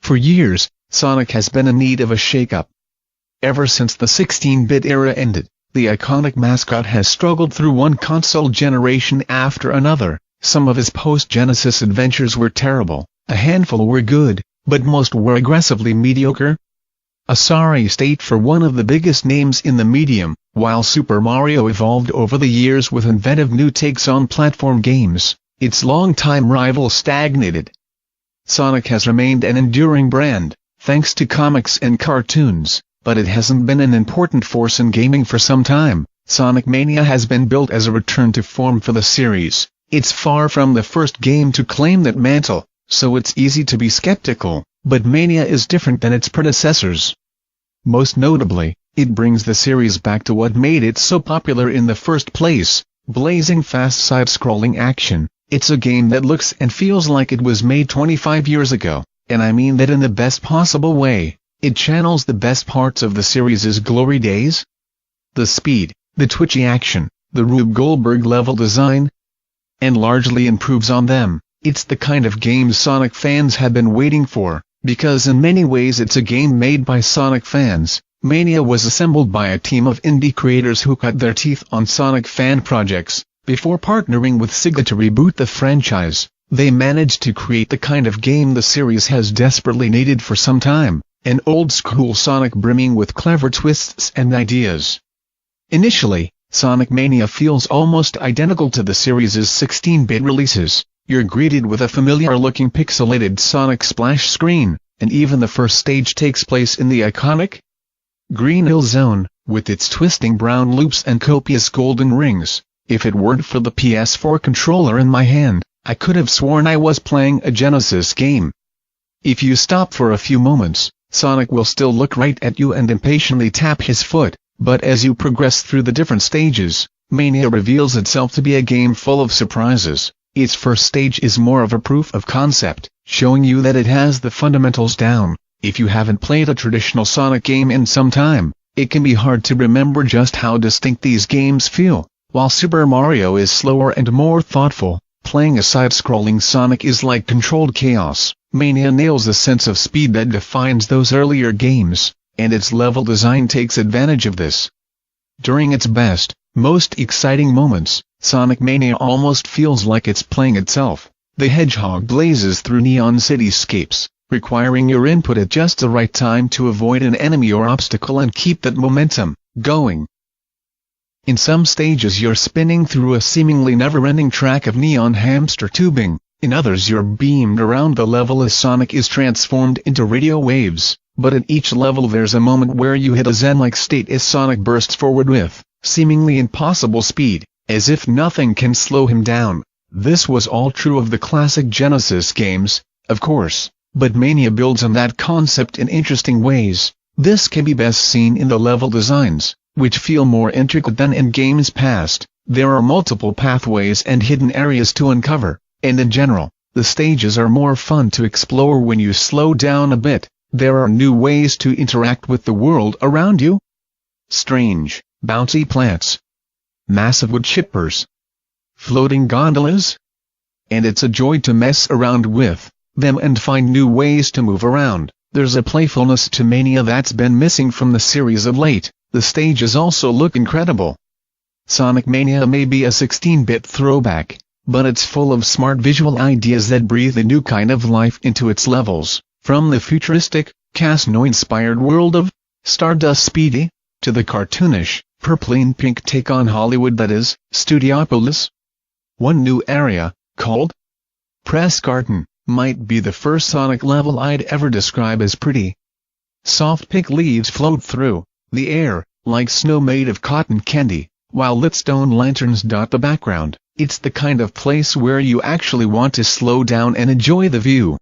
For years, Sonic has been in need of a shake-up. Ever since the 16-bit era ended, the iconic mascot has struggled through one console generation after another. Some of his post-Genesis adventures were terrible, a handful were good, but most were aggressively mediocre. A sorry state for one of the biggest names in the medium. While Super Mario evolved over the years with inventive new takes on platform games, its longtime rival stagnated. Sonic has remained an enduring brand, thanks to comics and cartoons, but it hasn't been an important force in gaming for some time. Sonic Mania has been built as a return to form for the series. It's far from the first game to claim that mantle, so it's easy to be skeptical, but Mania is different than its predecessors. Most notably, it brings the series back to what made it so popular in the first place, blazing fast side-scrolling action. It's a game that looks and feels like it was made 25 years ago, and I mean that in the best possible way. It channels the best parts of the series' glory days. The speed, the twitchy action, the Rube Goldberg level design, and largely improves on them. It's the kind of game Sonic fans have been waiting for, because in many ways it's a game made by Sonic fans. Mania was assembled by a team of indie creators who cut their teeth on Sonic fan projects. Before partnering with Sega to reboot the franchise, they managed to create the kind of game the series has desperately needed for some time, an old-school Sonic brimming with clever twists and ideas. Initially, Sonic Mania feels almost identical to the series' 16-bit releases. You're greeted with a familiar-looking pixelated Sonic splash screen, and even the first stage takes place in the iconic Green Hill Zone, with its twisting brown loops and copious golden rings. If it weren't for the PS4 controller in my hand, I could have sworn I was playing a Genesis game. If you stop for a few moments, Sonic will still look right at you and impatiently tap his foot, but as you progress through the different stages, Mania reveals itself to be a game full of surprises. Its first stage is more of a proof of concept, showing you that it has the fundamentals down. If you haven't played a traditional Sonic game in some time, it can be hard to remember just how distinct these games feel. While Super Mario is slower and more thoughtful, playing a side-scrolling Sonic is like controlled chaos. Mania nails the sense of speed that defines those earlier games, and its level design takes advantage of this. During its best, most exciting moments, Sonic Mania almost feels like it's playing itself. The hedgehog blazes through neon cityscapes, requiring your input at just the right time to avoid an enemy or obstacle and keep that momentum going. In some stages you're spinning through a seemingly never-ending track of neon hamster tubing, in others you're beamed around the level as Sonic is transformed into radio waves, but at each level there's a moment where you hit a zen-like state as Sonic bursts forward with seemingly impossible speed, as if nothing can slow him down. This was all true of the classic Genesis games, of course, but Mania builds on that concept in interesting ways. This can be best seen in the level designs, which feel more intricate than in games past. There are multiple pathways and hidden areas to uncover, and in general, the stages are more fun to explore when you slow down a bit. There are new ways to interact with the world around you. Strange, bouncy plants, massive wood chippers, floating gondolas, and it's a joy to mess around with them and find new ways to move around. There's a playfulness to Mania that's been missing from the series of late. The stages also look incredible. Sonic Mania may be a 16-bit throwback, but it's full of smart visual ideas that breathe a new kind of life into its levels. From the futuristic, Casino-inspired world of Stardust Speedy, to the cartoonish, purple and pink take on Hollywood that is, Studiopolis. One new area, called Press Garden, might be the first Sonic level I'd ever describe as pretty. Soft pink leaves float through the air, like snow made of cotton candy, while lit stone lanterns dot the background. It's the kind of place where you actually want to slow down and enjoy the view.